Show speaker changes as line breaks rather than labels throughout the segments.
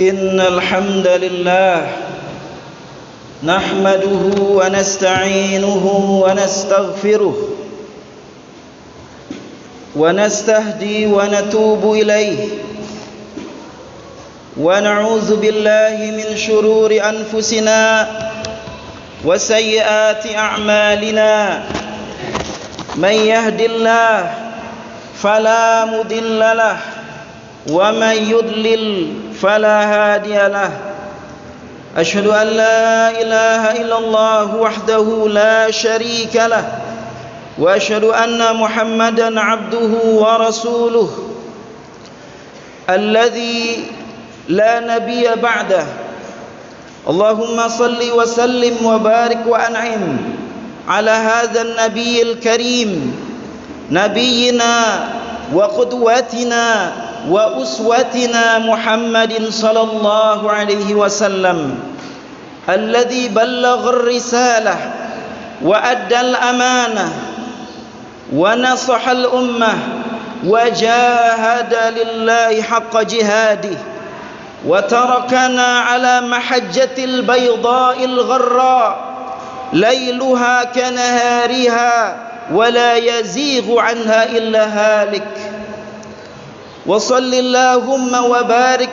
إن الحمد لله نحمده ونستعينه ونستغفره ونستهدي ونتوب إليه ونعوذ بالله من شرور أنفسنا وسيئات أعمالنا من يهد الله فلا مضل له ومن يضلل فلا هادي له أشهد أن لا إله إلا الله وحده لا شريك له وأشهد أن محمدا عبده ورسوله الذي لا نبي بعده اللهم صل وسلم وبارك وأنعم على هذا النبي الكريم نبينا وقدوتنا وأسوتنا محمد صلى الله عليه وسلم الذي بلغ الرسالة وأدى الأمانة ونصح الأمة وجاهد لله حق جهاده وتركنا على محجة البيضاء الغراء ليلها كنهارها ولا يزيغ عنها إلا هالك وصل اللهم وبارك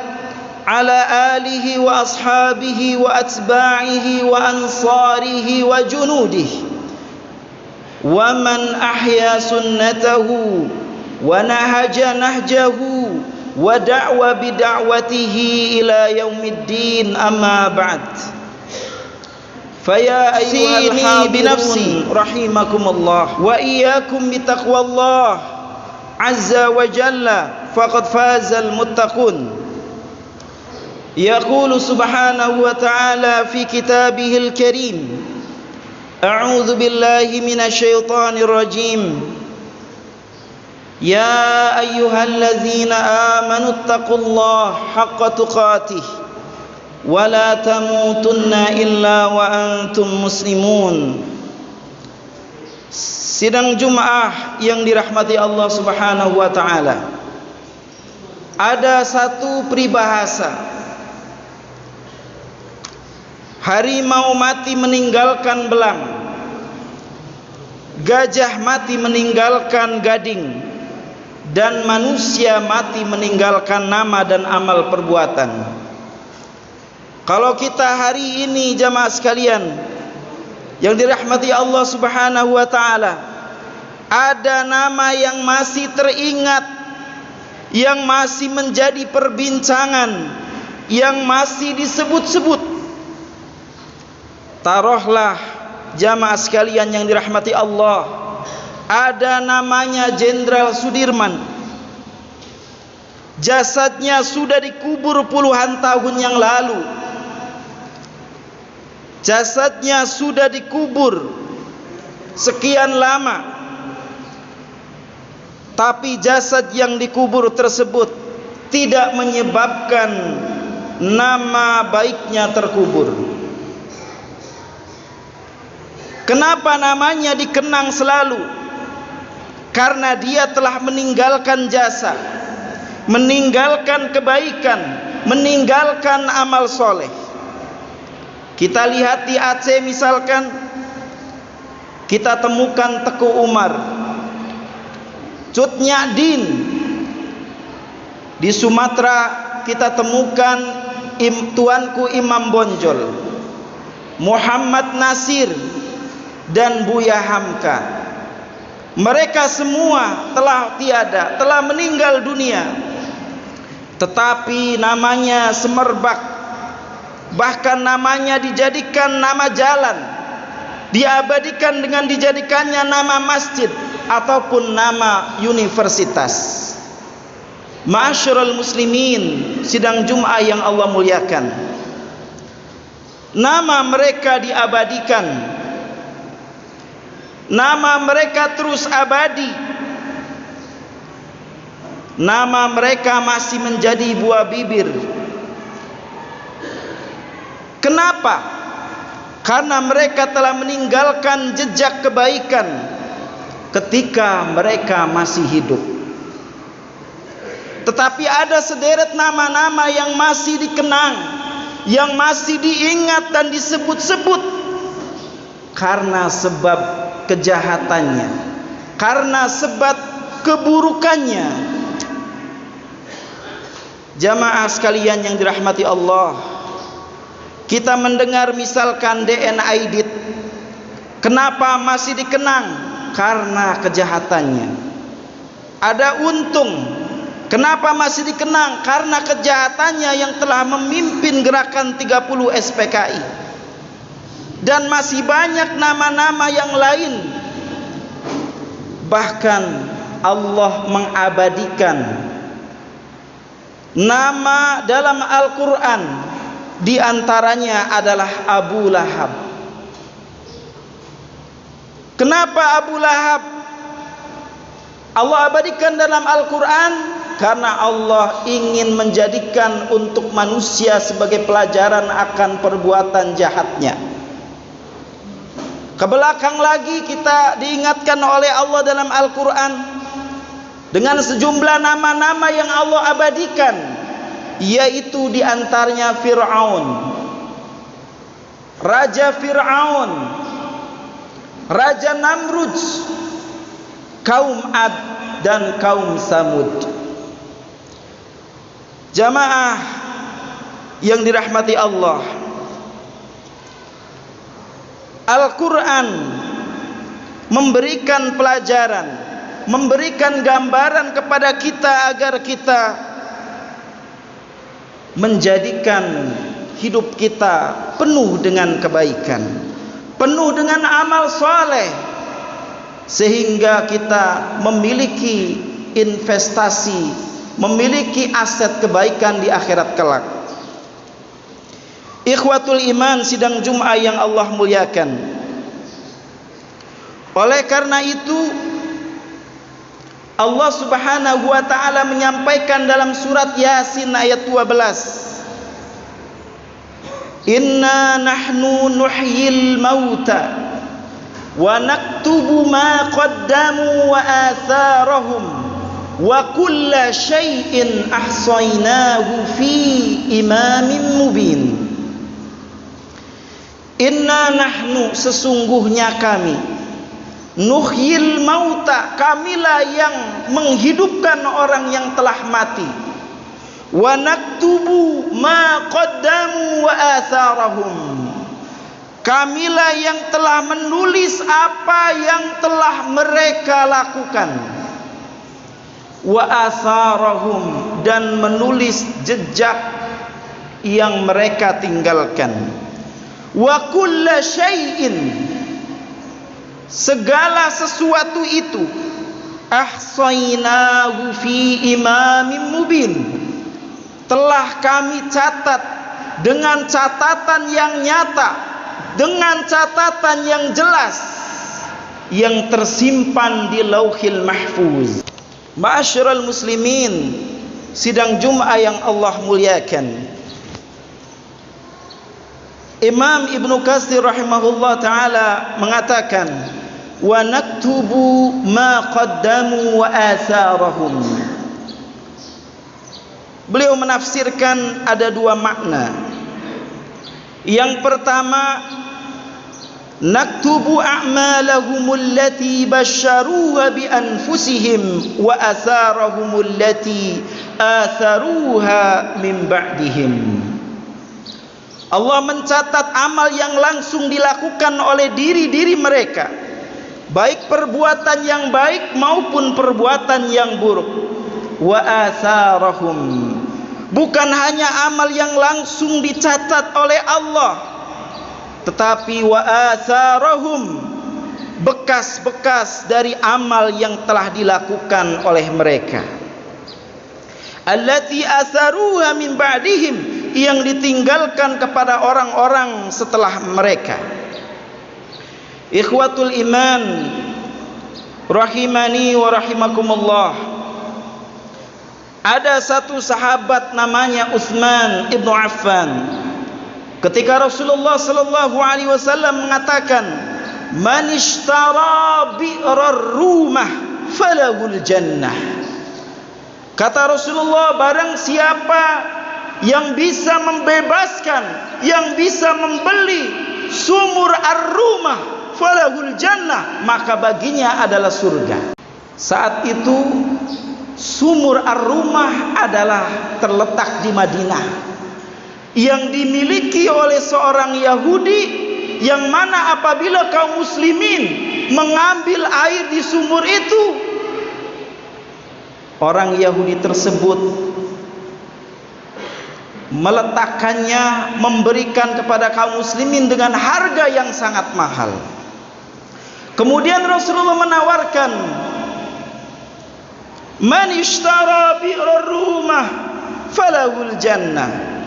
على آله وأصحابه وأتباعه وأنصاره وجنوده ومن أحيا سنته ونهج نهجه ودعوى بدعوته إلى يوم الدين أما بعد فيا أيها الحاضرون رحمكم الله وإياكم بتقوى الله عز وجل فقد فاز المتقون يقول سبحانه وتعالى في كتابه الكريم أعوذ بالله من الشيطان الرجيم يا أيها الذين آمنوا اتقوا الله حق تقاته ولا تموتن إلا وأنتم مسلمون. Sidang Jumat yang dirahmati Allah Subhanahu wa taala. Ada satu peribahasa. Harimau mati meninggalkan belang. Gajah mati meninggalkan gading. Dan manusia mati meninggalkan nama dan amal perbuatan. Kalau kita hari ini jamaah sekalian yang dirahmati Allah Subhanahu wa taala, ada nama yang masih teringat, yang masih menjadi perbincangan, yang masih disebut-sebut. Taruhlah jamaah sekalian yang dirahmati Allah, ada namanya Jenderal Sudirman. Jasadnya sudah dikubur puluhan tahun yang lalu. Jasadnya sudah dikubur sekian lama, tapi jasad yang dikubur tersebut tidak menyebabkan nama baiknya terkubur. Kenapa namanya dikenang selalu? Karena dia telah meninggalkan jasa, meninggalkan kebaikan, meninggalkan amal soleh. Kita lihat di Aceh misalkan, kita temukan Teku Umar, Cut Nyadin. Di Sumatera kita temukan Tuanku Imam Bonjol, Muhammad Nasir, dan Buya Hamka. Mereka semua telah tiada, telah meninggal dunia. Tetapi namanya semerbak. Bahkan namanya dijadikan nama jalan, diabadikan dengan dijadikannya nama masjid ataupun nama universitas. Ma'asyiral muslimin, sidang Jumat yang Allah muliakan, nama mereka diabadikan, nama mereka terus abadi, nama mereka masih menjadi buah bibir. Kenapa? Karena mereka telah meninggalkan jejak kebaikan ketika mereka masih hidup. Tetapi ada sederet nama-nama yang masih dikenang, yang masih diingat dan disebut-sebut karena sebab kejahatannya, karena sebab keburukannya. Jamaah sekalian yang dirahmati Allah, kita mendengar misalkan DN Aidit. Kenapa masih dikenang? Karena kejahatannya. Ada Untung. Kenapa masih dikenang? Karena kejahatannya yang telah memimpin gerakan 30 SPKI. Dan masih banyak nama-nama yang lain. Bahkan Allah mengabadikan nama dalam Al-Quran. Di antaranya adalah Abu Lahab. Kenapa Abu Lahab Allah abadikan dalam Al-Quran? Karena Allah ingin menjadikan untuk manusia sebagai pelajaran akan perbuatan jahatnya. Kebelakang lagi kita diingatkan oleh Allah dalam Al-Quran dengan sejumlah nama-nama yang Allah abadikan, yaitu diantaranya Fir'aun, Raja Fir'aun, Raja Namrud, kaum Ad dan kaum Samud. Jamaah yang dirahmati Allah, Al-Quran memberikan pelajaran, memberikan gambaran kepada kita agar kita menjadikan hidup kita penuh dengan kebaikan, penuh dengan amal soleh, sehingga kita memiliki investasi, memiliki aset kebaikan di akhirat kelak. Ikhwatul iman sidang Jum'ah yang Allah muliakan. Oleh karena itu Allah Subhanahu wa ta'ala menyampaikan dalam surat Yasin ayat 12, Inna nahnu nuhyil mauta wa naktubu ma qaddamu wa atharahum wa kulla syai'in ahsaynahu fi imamin mubin. Inna nahnu, sesungguhnya kami, nuhyil mauta, kamilah yang menghidupkan orang yang telah mati, wa naktubu ma qaddamu wa atharahum, kamilah yang telah menulis apa yang telah mereka lakukan, wa atharahum, dan menulis jejak yang mereka tinggalkan, wa kulla syai'in, segala sesuatu itu, ahsaynahu fi imamin mubin, telah kami catat dengan catatan yang nyata, dengan catatan yang jelas, yang tersimpan di Lauhil Mahfuz. Ma'asyiral muslimin sidang Jum'ah yang Allah muliakan, Imam Ibnu Katsir rahimahullah ta'ala mengatakan, wa naktubu ma qaddamu wa atharahum. Beliau menafsirkan ada dua makna. Yang pertama, naktubu a'malahumul lati basyaruha bi anfusihim wa atharahumul lati atharuha min ba'dihim. Allah mencatat amal yang langsung dilakukan oleh diri-diri mereka, baik perbuatan yang baik maupun perbuatan yang buruk. Wa atharahum, bukan hanya amal yang langsung dicatat oleh Allah, tetapi wa atharahum, bekas-bekas dari amal yang telah dilakukan oleh mereka. Allati atharuha min ba'dihim, yang ditinggalkan kepada orang-orang setelah mereka. Ikhwatul iman rahimani wa rahimakumullah, ada satu sahabat namanya Utsman ibnu Affan. Ketika Rasulullah sallallahu alaihi wasallam mengatakan, man ishtara bi'rar rumah falahul jannah, Kata Rasulullah, barang siapa yang bisa membebaskan, yang bisa membeli sumur ar-rumah falahul jannah, maka baginya adalah surga. Saat itu sumur ar-rumah adalah terletak di Madinah, yang dimiliki oleh seorang Yahudi, yang mana apabila kaum muslimin mengambil air di sumur itu, orang Yahudi tersebut meletakkannya, memberikan kepada kaum muslimin dengan harga yang sangat mahal. Kemudian Rasulullah menawarkan, man ishtara bi'rar rumah falahul jannah.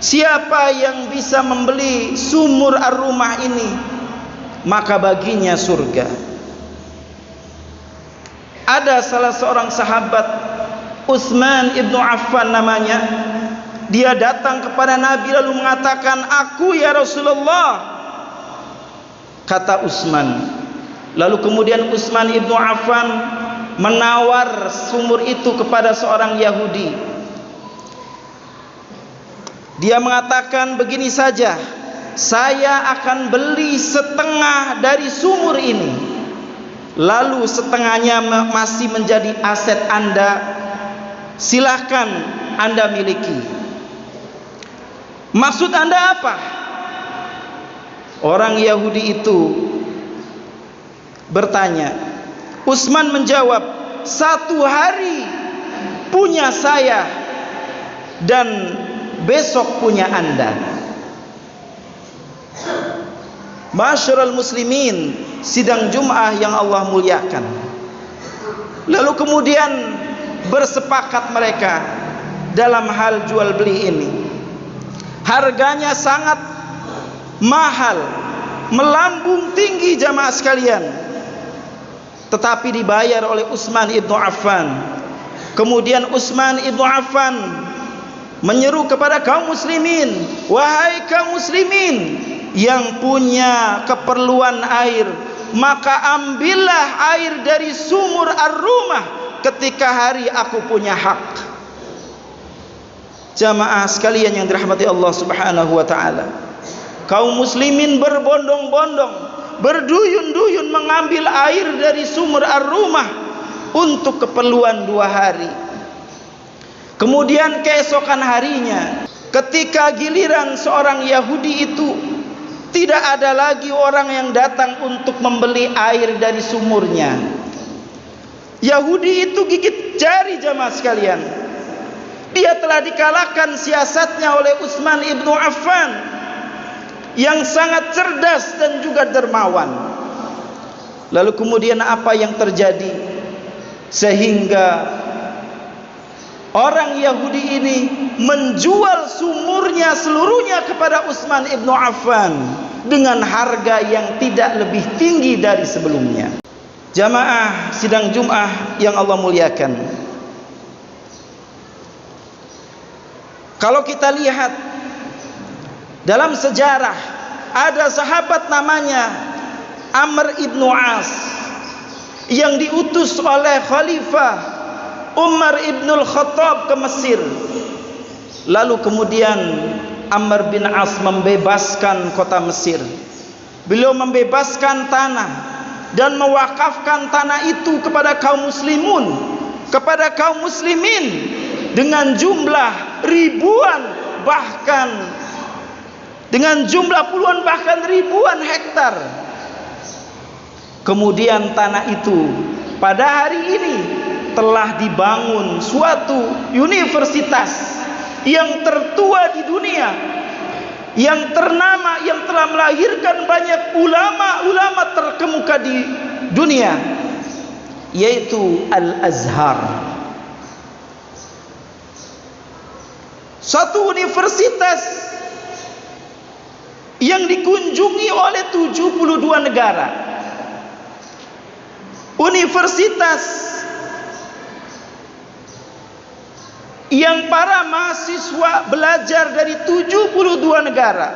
Siapa yang bisa membeli sumur ar-rumah ini, maka baginya surga. Ada salah seorang sahabat, Utsman ibnu Affan namanya, dia datang kepada Nabi lalu mengatakan, aku ya Rasulullah. Kata Utsman. Lalu kemudian Utsman ibnu Affan menawar sumur itu kepada seorang Yahudi. Dia mengatakan, begini saja, saya akan beli setengah dari sumur ini, lalu setengahnya masih menjadi aset Anda, silahkan Anda miliki. Maksud Anda apa? Orang Yahudi itu bertanya. Utsman menjawab, 1 hari punya saya dan besok punya Anda. Ma'asyiral muslimin, sidang Jum'ah yang Allah muliakan. Lalu kemudian bersepakat mereka dalam hal jual beli ini. Harganya sangat mahal, melambung tinggi jamaah sekalian, tetapi dibayar oleh Utsman ibnu Affan. Kemudian Utsman ibnu Affan menyeru kepada kaum muslimin, wahai kaum muslimin yang punya keperluan air, maka ambillah air dari sumur ar-rumah ketika hari aku punya hak. Jamaah sekalian yang dirahmati Allah Subhanahu wa taala, kaum muslimin berbondong-bondong, berduyun-duyun mengambil air dari sumur ar-rumah untuk keperluan 2 hari. Kemudian keesokan harinya, ketika giliran seorang Yahudi itu, tidak ada lagi orang yang datang untuk membeli air dari sumurnya. Yahudi itu gigit jari jamaah sekalian. Dia telah dikalahkan siasatnya oleh Utsman ibnu Affan yang sangat cerdas dan juga dermawan. Lalu kemudian apa yang terjadi sehingga orang Yahudi ini menjual sumurnya seluruhnya kepada Utsman ibnu Affan dengan harga yang tidak lebih tinggi dari sebelumnya. Jamaah sidang Jum'ah yang Allah muliakan, kalau kita lihat dalam sejarah, ada sahabat namanya Amr ibnu As yang diutus oleh Khalifah Umar ibnul Khattab ke Mesir. Lalu kemudian Amr bin As membebaskan kota Mesir. Beliau membebaskan tanah dan mewakafkan tanah itu kepada kaum muslimun, kepada kaum muslimin dengan jumlah ribuan, bahkan dengan jumlah puluhan bahkan ribuan hektar. Kemudian tanah itu pada hari ini telah dibangun suatu universitas yang tertua di dunia, yang ternama, yang telah melahirkan banyak ulama-ulama terkemuka di dunia, yaitu Al-Azhar. Satu universitas yang dikunjungi oleh 72 negara. Universitas yang para mahasiswa belajar dari 72 negara.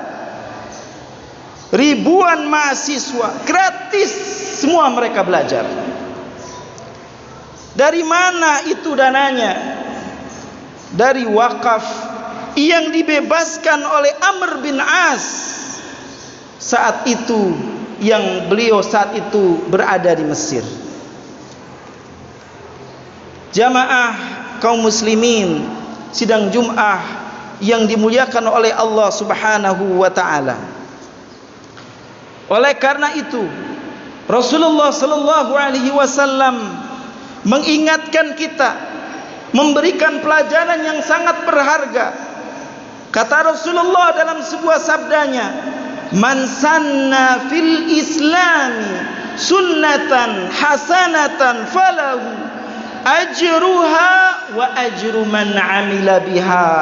Ribuan mahasiswa, gratis semua mereka belajar. Dari mana itu dananya? dari wakaf yang dibebaskan oleh Amr bin As saat itu, yang beliau saat itu berada di Mesir. Jamaah kaum muslimin sidang Jum'ah yang dimuliakan oleh Allah Subhanahu wa taala. Oleh karena itu, Rasulullah sallallahu alaihi wasallam mengingatkan kita, memberikan pelajaran yang sangat berharga. Kata Rasulullah dalam sebuah sabdanya, "Man sanna fil islami sunnatan hasanatan falahu ajruha wa ajru man amila biha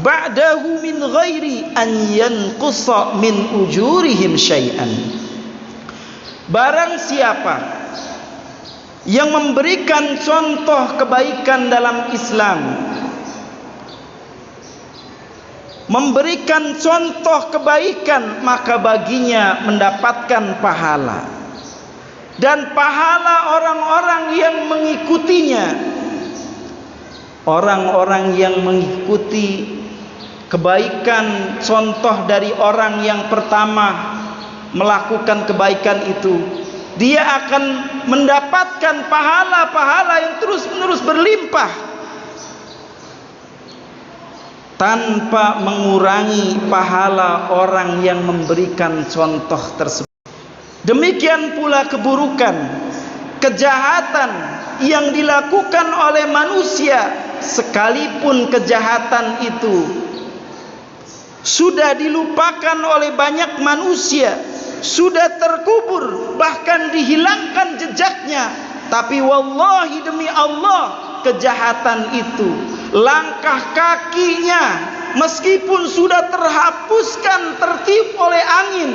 ba'dahu min ghairi an yanqusa min ujurihim syai'an." Barang siapa yang memberikan contoh kebaikan dalam Islam, memberikan contoh kebaikan, maka baginya mendapatkan pahala, dan pahala orang-orang yang mengikutinya. Orang-orang yang mengikuti kebaikan contoh dari orang yang pertama melakukan kebaikan itu, dia akan mendapatkan pahala-pahala yang terus-menerus berlimpah tanpa mengurangi pahala orang yang memberikan contoh tersebut. Demikian pula keburukan, kejahatan yang dilakukan oleh manusia, sekalipun kejahatan itu sudah dilupakan oleh banyak manusia, sudah terkubur, bahkan dihilangkan jejaknya, tapi wallahi demi Allah, kejahatan itu, langkah kakinya meskipun sudah terhapuskan, tertiup oleh angin,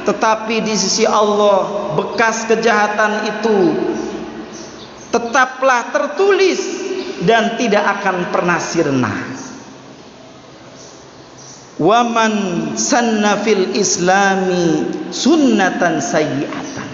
tetapi di sisi Allah bekas kejahatan itu tetaplah tertulis dan tidak akan pernah sirna. Waman sanna fil islami sunnatan sayyi'atan.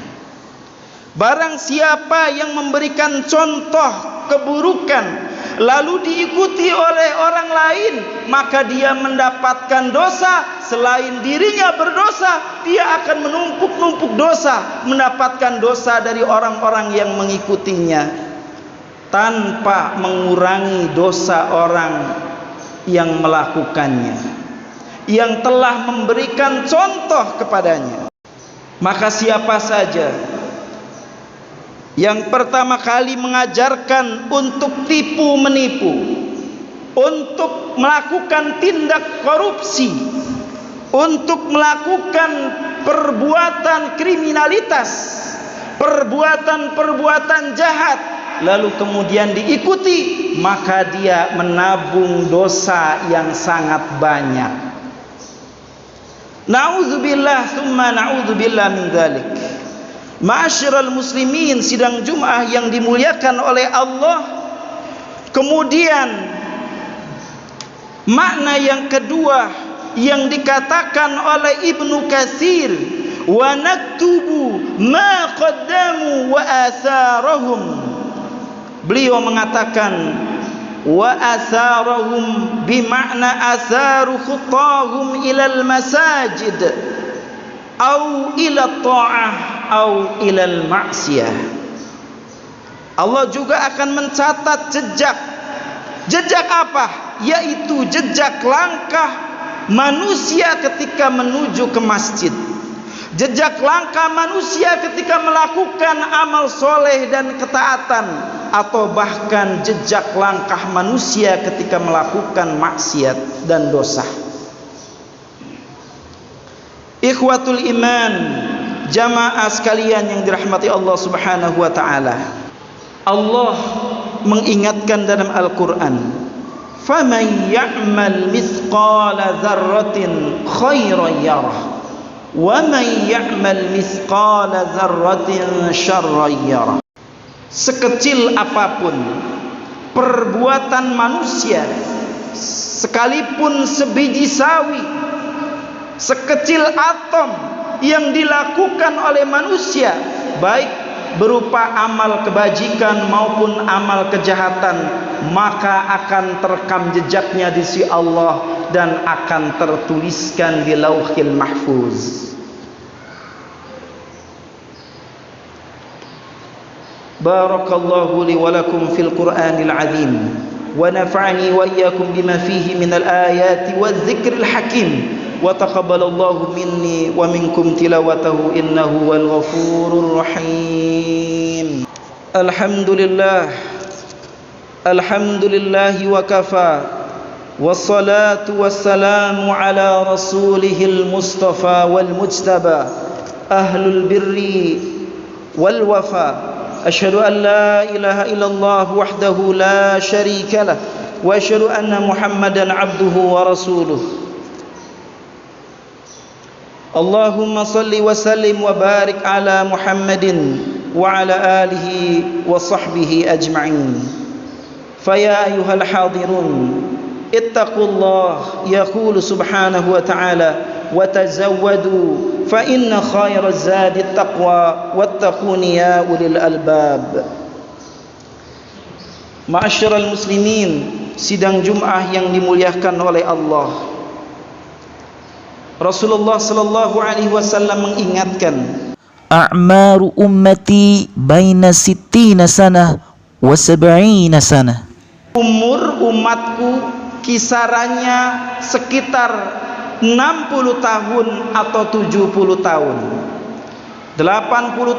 Barang siapa yang memberikan contoh keburukan lalu diikuti oleh orang lain, maka dia mendapatkan dosa. Selain dirinya berdosa, dia akan menumpuk-numpuk dosa, mendapatkan dosa dari orang-orang yang mengikutinya, tanpa mengurangi dosa orang yang melakukannya, yang telah memberikan contoh kepadanya. Maka siapa saja yang pertama kali mengajarkan untuk tipu menipu, untuk melakukan tindak korupsi, untuk melakukan perbuatan kriminalitas, perbuatan-perbuatan jahat, lalu kemudian diikuti, maka dia menabung dosa yang sangat banyak. Na'udzubillah tsumma na'udzubillah min dzalik. Ma'asyiral muslimin sidang Jum'ah yang dimuliakan oleh Allah. Kemudian makna yang kedua yang dikatakan oleh Ibnu Katsir, wa naktubu ma qaddamu wa atharahum. Beliau mengatakan wa atharahum bimakna atharu khutahum ilal masajid au ila ta'ah au ilal ma'siyah. Allah juga akan mencatat jejak. Jejak apa? Yaitu jejak langkah manusia ketika menuju ke masjid, jejak langkah manusia ketika melakukan amal soleh dan ketaatan, atau bahkan jejak langkah manusia ketika melakukan maksiat dan dosa. Ikhwatul iman, jamaah sekalian yang dirahmati Allah Subhanahu wa taala, Allah mengingatkan dalam Al-Qur'an, "Faman ya'mal mithqala dzarratin khairan yarah, wa man ya'mal mithqala dzarratin syarran yarah." Sekecil apapun perbuatan manusia, sekalipun sebiji sawi, sekecil atom yang dilakukan oleh manusia, baik berupa amal kebajikan maupun amal kejahatan, maka akan terekam jejaknya di sisi Allah dan akan tertuliskan di Lauhil Mahfuz. Barakallahu li wa lakum fil Qur'anil azim wa nafa'ani wa iyyakum bima fihi minal ayati wadh-dhikril hakim wa taqabbalallahu minni wa minkum tilawatahu innahu wal ghafurur rahim. Alhamdulillah wa kafa wassalatu wassalamu ala rasulihil mustafa wal mujtaba ahlul birri wal wafa. أشهد أن لا إله إلا الله وحده لا شريك له وأشهد أن محمدا عبده ورسوله. اللهم صل وسلم وبارك على محمد وعلى آله وصحبه أجمعين. فيا أيها الحاضرون اتقوا الله يقول سبحانه وتعالى وتزودوا فإن خير الزاد التقوى واتقون يا أولي الألباب. Ma'asyiral muslimin, sidang Jum'ah yang dimuliakan oleh Allah. Rasulullah sallallahu alaihi wasallam mengingatkan,
a'maru ummati baina 60 sanah wa 70 sanah.
Umur umatku kisarannya sekitar 60 tahun atau 70 tahun. 80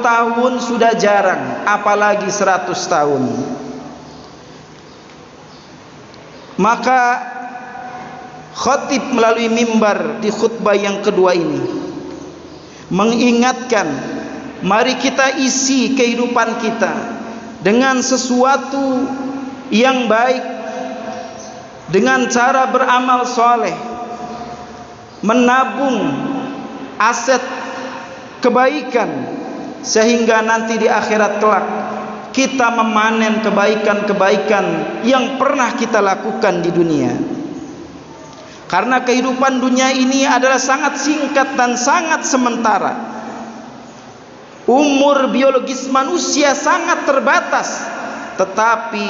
tahun sudah jarang, apalagi 100 tahun. Maka khatib melalui mimbar di khutbah yang kedua ini mengingatkan, mari kita isi kehidupan kita dengan sesuatu yang baik, dengan cara beramal soleh, menabung aset kebaikan, sehingga nanti di akhirat kelak kita memanen kebaikan-kebaikan yang pernah kita lakukan di dunia. Karena kehidupan dunia ini adalah sangat singkat dan sangat sementara. Umur biologis manusia sangat terbatas, tetapi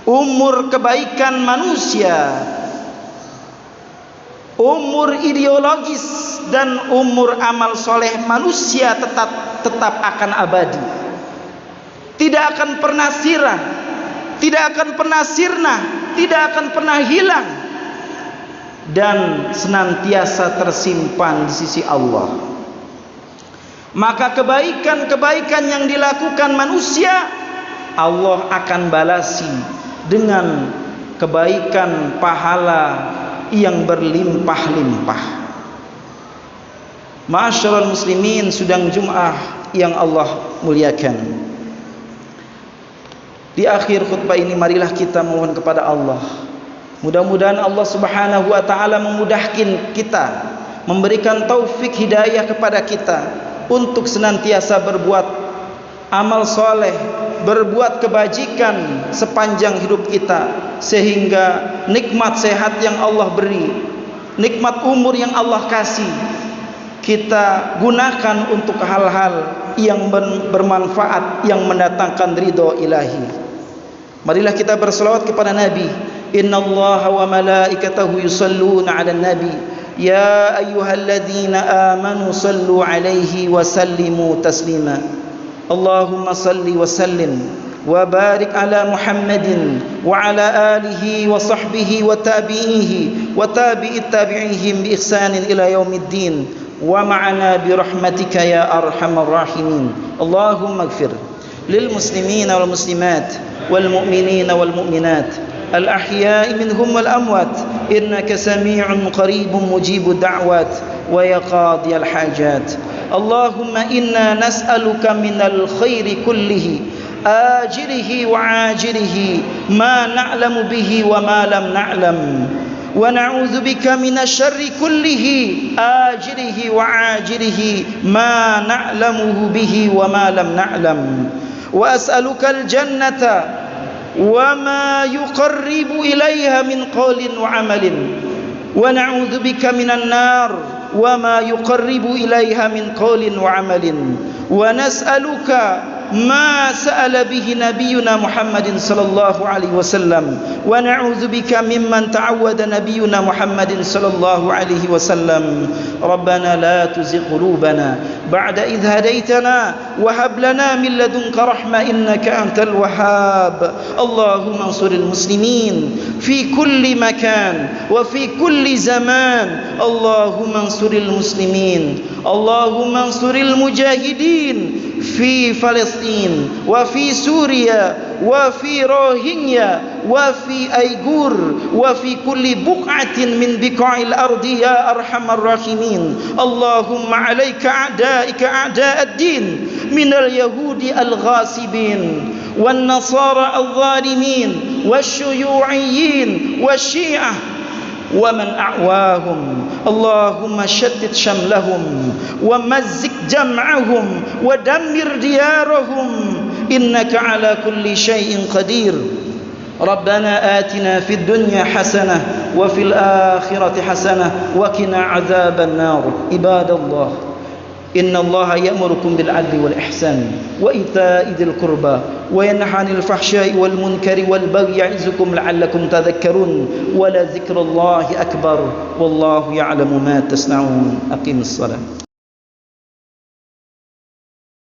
umur kebaikan manusia, umur ideologis dan umur amal soleh manusia tetap akan abadi. Tidak akan pernah sirah, tidak akan pernah sirna, tidak akan pernah hilang, dan senantiasa tersimpan di sisi Allah. Maka kebaikan-kebaikan yang dilakukan manusia, Allah akan balasi dengan kebaikan pahala yang berlimpah-limpah. Ma'asyiral muslimin, sidang Jum'ah yang Allah muliakan. Di akhir khutbah ini marilah kita mohon kepada Allah, mudah-mudahan Allah Subhanahu wa taala memudahkan kita, memberikan taufik hidayah kepada kita untuk senantiasa berbuat amal soleh, berbuat kebajikan sepanjang hidup kita, sehingga nikmat sehat yang Allah beri, nikmat umur yang Allah kasih, kita gunakan untuk hal-hal yang bermanfaat, yang mendatangkan ridho ilahi. Marilah kita berselawat kepada Nabi. Innallaha wa malaikatahu yusalluna 'alan nabi ya ayyuhalladzina amanu sallu 'alaihi wa sallimu taslima. Allahumma salli wa sallim wa barik ala Muhammadin wa ala alihi wa sahbihi wa tabi'ihi wa tabi'it tabi'ihim bi ihsanin ila yaumiddin wa ma'ana bi rahmatika ya arhamar rahimin. Allahumma ighfir lil muslimina wal muslimat wal mu'minina wal mu'minat al ahya'i minhum wal amwat innaka sami'un qaribun mujibud da'wat wa ya qadiyal hajat. Allahumma inna nas'aluka minal khairi kullihi ajilihi wa ajilihi ma na'lamu bihi wa ma lam na'lam wa na'udzu bika minasyarri kullihi ajilihi wa ajilihi ma na'lamuhu bihi wa ma lam na'lam wa as'aluka al-jannata wa ma yuqarribu ilayha min qawlin wa amalin wa na'udzu bika minan nar wa ma yuqarribu ilayha min qawlin wa amalin wa nas'aluka ما سأل به نبينا محمد صلى الله عليه وسلم ونعوذ بك ممن تعود نبينا محمد صلى الله عليه وسلم ربنا لا تزغ قلوبنا بعد إذ هديتنا وهب لنا من لدنك رحمة إنك أنت الوهاب اللهم انصر المسلمين في كل مكان وفي كل زمان اللهم انصر المسلمين اللهم انصر المجاهدين في فلسطين وفي سوريا وفي روهينيا وفي أيغور وفي كل بقعة من بقاع الأرض يا أرحم الراحمين اللهم عليك أعدائك أعداء الدين من اليهود الغاصبين والنصارى الظالمين والشيوعيين والشيعة ومن أعواهم اللهم شتت شملهم ومزق جمعهم ودمر ديارهم إنك على كل شيء قدير ربنا آتنا في الدنيا حسنة وفي الآخرة حسنة وقنا عذاب النار عباد الله إن الله يأمركم بالعدل والإحسان وإيتاء ذي القربى وينهى عن الفحشاء والمنكر والبغي يعظكم لعلكم تذكرون ولذكر الله أكبر والله يعلم ما تصنعون أقم الصلاة